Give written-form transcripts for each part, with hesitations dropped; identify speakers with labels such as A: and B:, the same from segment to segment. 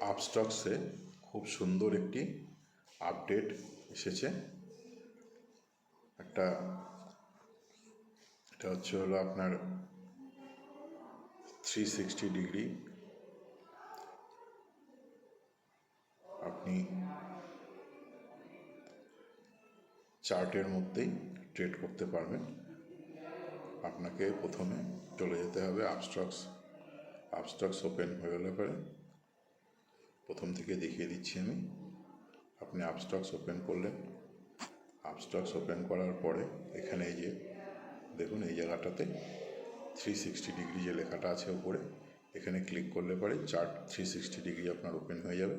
A: আপস্টক্সে খুব সুন্দর একটি আপডেট এসেছে। এটা হলো আপনার 360 ডিগ্রি আপনি চার্টের মধ্যেই ট্রেড করতে পারবেন। আপনাকে প্রথমে চলে যেতে হবে আপস্টক্স ওপেন হয়ে গেলে পরে প্রথম থেকে দেখিয়ে দিচ্ছি আমি। আপনি আপস্টক্স ওপেন করলেন। আপস্টক্স ওপেন করার পরে এখানে এই যে দেখুন, এই জায়গাটাতে 360 ডিগ্রি যে লেখাটা আছে উপরে, এখানে ক্লিক করলে পরে চার্ট 360 ডিগ্রি আপনার ওপেন হয়ে যাবে।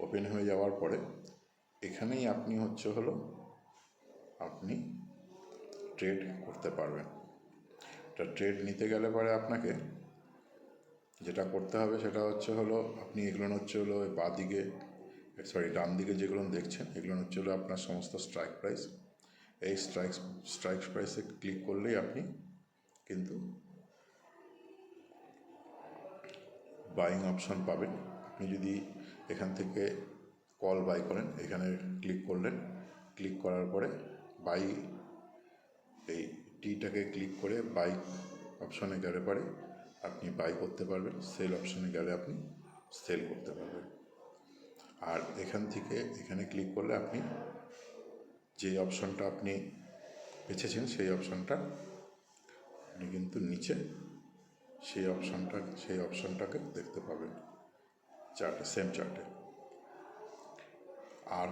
A: ওপেন হয়ে যাওয়ার পরে এখানেই আপনি আপনি ট্রেড করতে পারবেন। এটা ট্রেড নিতে গেলে পরে আপনাকে যেটা করতে হবে সেটা আপনি এগুলো ডান দিকে যেগুলো দেখছেন এগুলো আপনার সমস্ত স্ট্রাইক প্রাইস। এই স্ট্রাইক প্রাইসে ক্লিক করলেই আপনি কিন্তু বাইং অপশন পাবেন। আপনি যদি এখান থেকে কল বাই করেন, এখানে ক্লিক করলেন, ক্লিক করার পরে বাই, এই টিটাকে ক্লিক করে বাই অপশনে গেলে পরে আপনি বাই করতে পারবেন, সেল অপশনে গেলে আপনি সেল করতে পারবেন। আর এখান থেকে এখানে ক্লিক করলে আপনি যে অপশনটা আপনি বেছেছেন সেই আপনি কিন্তু নিচে সেই অপশনটাকে দেখতে পাবেন সেম চার্টে। আর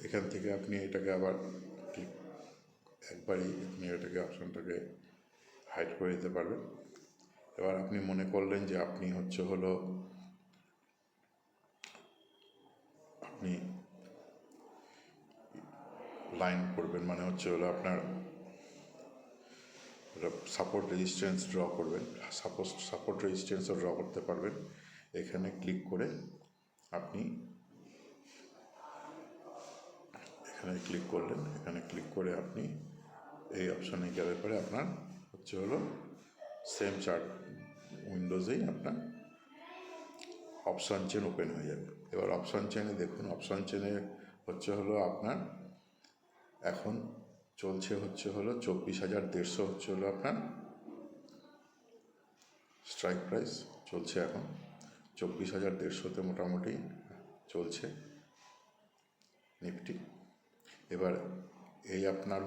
A: এখান থেকে আপনি এটাকে আবার একবারই আপনি অপশনটাকে হাইড করে দিতে পারবেন। এবার আপনি মনে করলেন যে আপনি আপনি লাইন করবেন, মানে আপনার সাপোর্ট রেজিস্ট্যান্স ড্র করবেন। সাপোর্ট রেজিস্ট্যান্সও ড্র করতে পারবেন। এখানে ক্লিক করে আপনি এখানে ক্লিক করলেন, এখানে ক্লিক করে আপনি এই অপশানে গেলে পরে আপনার সেম চার্ট উইন্ডোজেই আপনার অপশান চেন ওপেন হয়ে যাবে। এবার অপশান চেনে দেখুন, অপশান চেনে আপনার এখন চলছে 24,150 আপনার স্ট্রাইক প্রাইস চলছে। এখন 24,150-তে মোটামুটি চলছে নিফটি। এবার এই আপনার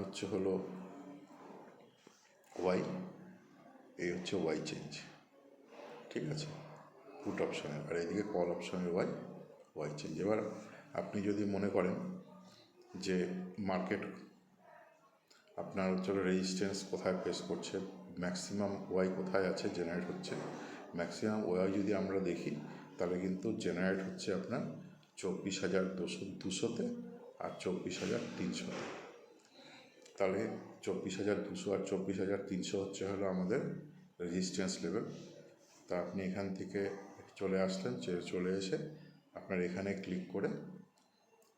A: ওয়াই, এই ওয়াই চেঞ্জ, ঠিক আছে, পুট অপশানের। আর এইদিকে কল অপশানের ওয়াই চেঞ্জ। এবার আপনি যদি মনে করেন যে মার্কেট আপনার রেজিস্ট্যান্স কোথায় ফেস করছে, ম্যাক্সিমাম ওয়াই কোথায় আছে জেনারেট হচ্ছে, ম্যাক্সিমাম ওয়াই যদি আমরা দেখি তাহলে কিন্তু জেনারেট হচ্ছে আপনার 24,200-তে আর 24,300-তে। তাহলে 24,200 আর 24,300 আমাদের রেজিস্ট্যান্স লেভেল। তা আপনি এখান থেকে চলে আসলেন, চলে এসে আপনার এখানে ক্লিক করে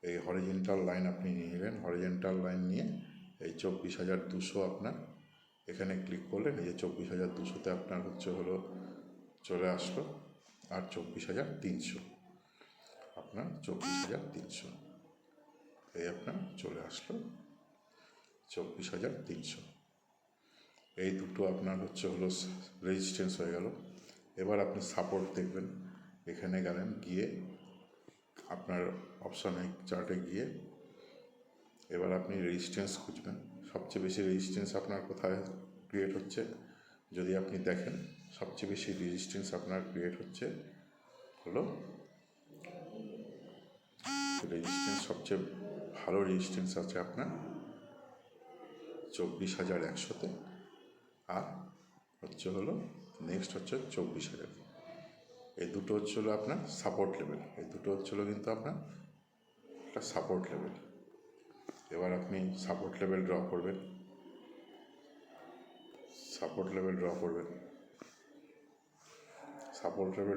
A: এই হরিজেন্টাল লাইন আপনি নিয়ে নিলেন। হরিজেন্টাল লাইন নিয়ে এই 24,200 আপনার এখানে ক্লিক করলেন। এই যে 24,200-তে আপনার চলে আসলো। আর 24,300 আপনার 24,300 এই আপনার চলে আসলো 24,300। এই দুটো আপনার রেজিস্ট্যান্স হয়ে গেল। এবার আপনি সাপোর্ট দেখবেন, এখানে গেলেন, গিয়ে আপনার অপশানে চার্টে গিয়ে এবার আপনি রেজিস্ট্যান্স খুঁজবেন। সবচেয়ে বেশি রেজিস্ট্যান্স আপনার কোথায় ক্রিয়েট হচ্ছে যদি আপনি দেখেন, সবচেয়ে বেশি রেজিস্ট্যান্স আপনার ক্রিয়েট হচ্ছে সবচেয়ে ভালো রেজিস্ট্যান্স আছে আপনার 24,100-তে। আর নেক্সট 24,000। এই দুটো আপনার সাপোর্ট লেভেল। এই দুটো কিন্তু আপনার একটা সাপোর্ট লেভেল। এবার আপনি সাপোর্ট লেভেল ড্র করবেন। সাপোর্ট লেভেল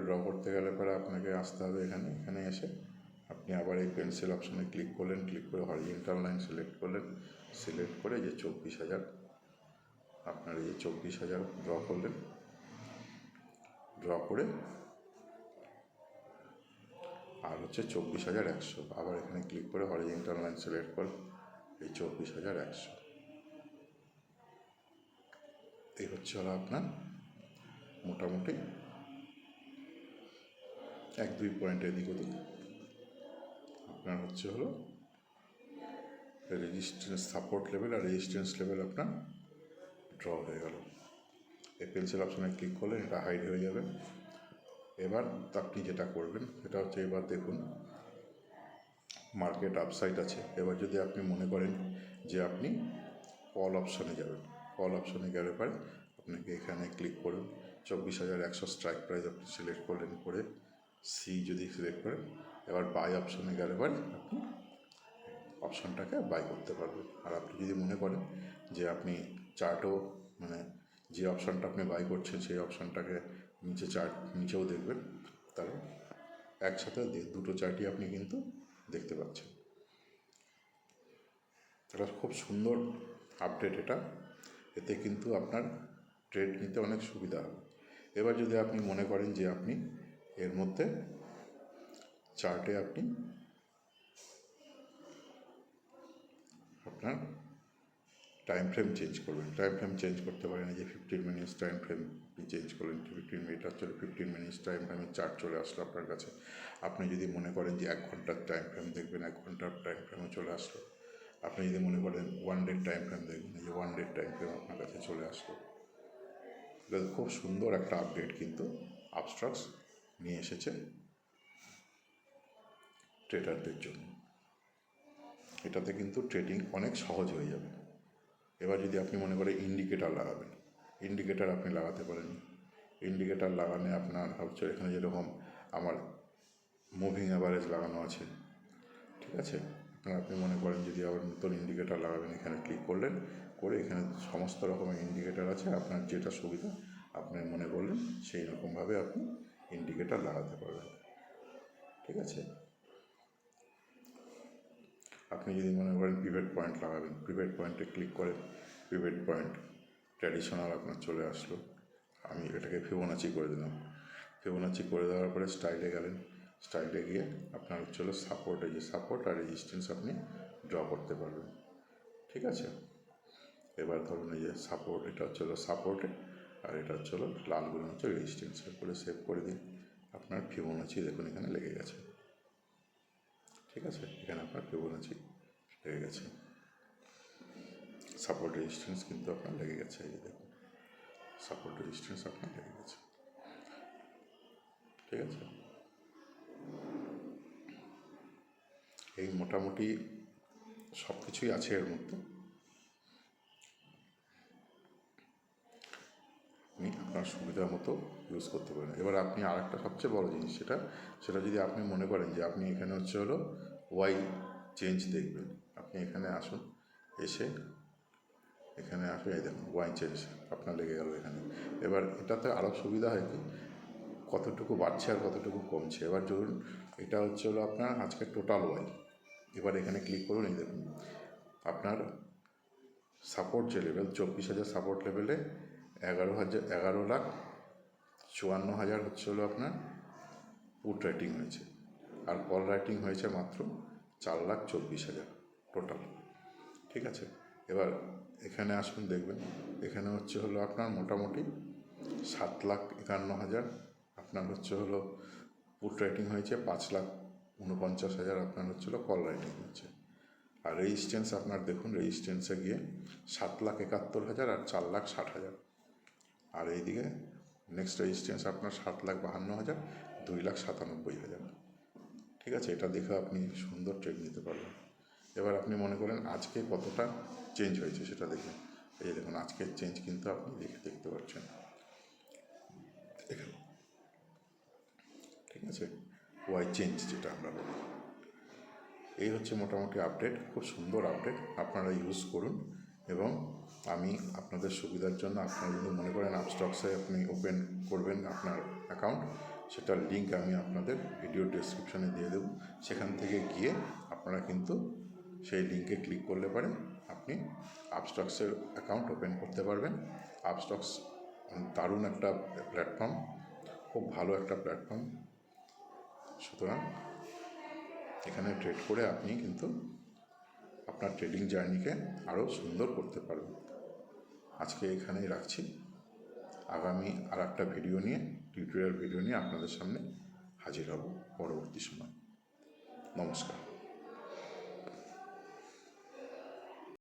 A: ড্র করতে গেলে পরে আপনাকে আসতে হবে এখানে এসে আপনি আবার এই পেন্সিল অপশানে ক্লিক করলেন, ক্লিক করে হরিজেন্টাল লাইন সিলেক্ট করলেন, সিলেক্ট করে যে 24,000 আপনার এই যে 24,000 ড্র করলেন। ড্র করে আর হচ্ছে 24,100। আবার এখানে ক্লিক করে হরিজন্টাল লাইন সিলেক্ট করে এই 24,100। এই হচ্ছে হলো আপনার মোটামুটি 1-2 পয়েন্ট এদিক ওদিক আপনার হচ্ছে হলো রেজিস্ট্যান্স সাপোর্ট লেভেল আর রেজিস্ট্যান্স লেভেল আপনার ড্র হয়ে গেল। এই পেন্সিল অপশানে ক্লিক করলে এটা হাইড হয়ে যাবে। এবার আপনি যেটা করবেন সেটা হচ্ছে, এবার দেখুন মার্কেট আপসাইড আছে। এবার যদি আপনি মনে করেন যে আপনি কল অপশানে যাবেন, কল অপশানে গেলে পরে আপনাকে এখানে ক্লিক করুন, 24,100 স্ট্রাইক প্রাইস আপনি সিলেক্ট করলেন, করে সি যদি সিলেক্ট করেন, এবার বাই অপশানে গেলে পরে আপনি অপশানটাকে বাই করতে পারবেন। আর আপনি যদি মনে করেন যে আপনি চার্টও মানে যে অপশানটা আপনি বাই করছেন সেই অপশানটাকে নিচে চার্ট নিচেও দেখবেন, তাহলে একসাথে দুটো চার্টই আপনি কিন্তু দেখতে পাচ্ছেন। এটা খুব সুন্দর আপডেট এটা, এতে কিন্তু আপনার ট্রেড নিতে অনেক সুবিধা হবে। এবার যদি আপনি মনে করেন যে আপনি এর মধ্যে চার্টে আপনি আপনার টাইম ফ্রেম চেঞ্জ করবেন, টাইম ফ্রেম চেঞ্জ করতে পারেন। এই যে 15 মিনিটস টাইম ফ্রেম চেঞ্জ করলেন, 15 মিনিট চলে 15 মিনিটস টাইম ফ্রেমের চার্ট চলে আসলো আপনার কাছে। আপনি যদি মনে করেন যে 1 ঘন্টার টাইম ফ্রেম দেখবেন, 1 ঘন্টার টাইম ফ্রেমে চলে আসলো। আপনি যদি মনে করেন 1 ডে টাইম ফ্রেম দেখবেন, এই যে 1 ডে টাইম ফ্রেম আপনার কাছে চলে আসলো। এটা খুব সুন্দর একটা আপডেট কিন্তু আপস্টক্স নিয়ে এসেছে ট্রেডারদের জন্য। এটাতে কিন্তু ট্রেডিং অনেক সহজ হয়ে যাবে। এবার যদি আপনি মনে করেন ইন্ডিকেটার লাগাবেন, ইন্ডিকেটার আপনি লাগাতে পারেন। ইন্ডিকেটার লাগানে আপনার হচ্ছে এখানে যেরকম আমার মুভিং অ্যাভারেজ লাগানো আছে, ঠিক আছে। আপনি মনে করেন যদি আবার নতুন ইন্ডিকেটার লাগাবেন, এখানে ক্লিক করলেন, করে এখানে সমস্ত রকমের ইন্ডিকেটার আছে, আপনার যেটা সুবিধা আপনি মনে করলেন সেই রকমভাবে আপনি ইন্ডিকেটার লাগাতে পারবেন, ঠিক আছে। আপনি যদি মনে করেন পিভট পয়েন্ট লাগাবেন, পিভট পয়েন্টে ক্লিক করেন, পিভট পয়েন্ট ট্র্যাডিশনাল আপনার চলে আসলো। আমি এটাকে ফিবোনাচি করে দিলাম। ফিবোনাচি করে দেওয়ার পরে স্টাইলে গেলেন, স্টাইলে গিয়ে আপনার হচ্ছে হলো সাপোর্ট, এই যে সাপোর্ট আর রেজিস্ট্যান্স আপনি ড্র করতে পারবেন, ঠিক আছে। এবার ধরুন এই যে সাপোর্ট, এটা হচ্ছে হলো সাপোর্টে, আর এটা হচ্ছে হলো লালগুলো হচ্ছে রেজিস্ট্যান্স। করে সেভ করে দিন, আপনার ফিবোনাচি দেখুন এখানে লেগে গেছে, ঠিক আছে। এখানে আপনার ফিবোনাচি লেগে গেছে, সাপোর্ট রেজিস্ট্যান্স কিন্তু আপনার লেগে গেছে। এই যে দেখুন সাপোর্ট রেজিস্ট্যান্স আপনার লেগে গেছে, ঠিক আছে। এই মোটামুটি সব কিছুই আছে এর মধ্যে, আপনি আপনার সুবিধা মতো ইউজ করতে পারেন। এবার আপনি আরেকটা সবচেয়ে বড় জিনিস সেটা যদি আপনি মনে করেন যে আপনি এখানে হচ্ছে হলো ওয়াই চেঞ্জ দেখবেন, আপনি এখানে আসুন, এসে এখানে আসবে, এই দেখুন ওয়াই চেঞ্জ আপনার লেগে গেল এখানে। এবার এটাতে আরও সুবিধা হয় কি, কতটুকু বাড়ছে আর কতটুকু কমছে। এবার ধরুন এটা হচ্ছে হলো আপনার আজকে টোটাল ওয়াই। এবার এখানে ক্লিক করুন, এই দেখুন আপনার সাপোর্ট যে লেভেল 24,000 সাপোর্ট লেভেলে 11,54,000 হচ্ছে হলো আপনার পুট রাইটিং হয়েছে, আর কল রাইটিং হয়েছে মাত্র 4,24,000 টোটাল, ঠিক আছে। এবার এখানে আসুন, দেখবেন এখানে হচ্ছে হলো আপনার মোটামুটি 7,51,000 আপনার হচ্ছে হলো পুট রাইটিং হয়েছে, 5,49,000 আপনার হচ্ছে হলো কল রাইটিং হয়েছে। আর রেজিস্ট্যান্স আপনার দেখুন, রেজিস্ট্যান্সে গিয়ে 7,71,000 আর 4,60,000। আর এইদিকে নেক্সট রেজিস্ট্যান্স আপনার 7,52,000, 2,97,000, ঠিক আছে। এটা দেখে আপনি সুন্দর ট্রেড নিতে পারবেন। এবার আপনি মনে করেন আজকে কতটা চেঞ্জ হয়েছে সেটা দেখুন, এই দেখুন আজকের চেঞ্জ কিন্তু আপনি দেখতে পাচ্ছেন এখানে, ঠিক আছে। ওয়াই চেঞ্জ যেটা আমরা বলি, এই হচ্ছে মোটামুটি আপডেট, খুব সুন্দর আপডেট, আপনারা ইউজ করুন। এবং আমি আপনাদের সুবিধার জন্য, আপনারা যদি মনে করেন আপস্টক্সে আপনি ওপেন করবেন আপনার অ্যাকাউন্ট, সেটার লিঙ্ক আমি আপনাদের ভিডিও ডেসক্রিপশানে দিয়ে দেবো। সেখান থেকে গিয়ে আপনারা কিন্তু সেই লিঙ্কে ক্লিক করলে পরে আপনি আপস্টক্সের অ্যাকাউন্ট ওপেন করতে পারবেন। আপস্টক্স দারুণ একটা প্ল্যাটফর্ম, খুব ভালো একটা প্ল্যাটফর্ম। সুতরাং এখানে ট্রেড করে আপনি কিন্তু আপনার ট্রেডিং জার্নিকে আরও সুন্দর করতে পারবেন। আজকে এখানেই রাখছি। আগামী আর একটা ভিডিও নিয়ে, টিউটোরিয়াল ভিডিও নিয়ে আপনাদের সামনে হাজির হব পরবর্তী সময়। নমস্কার।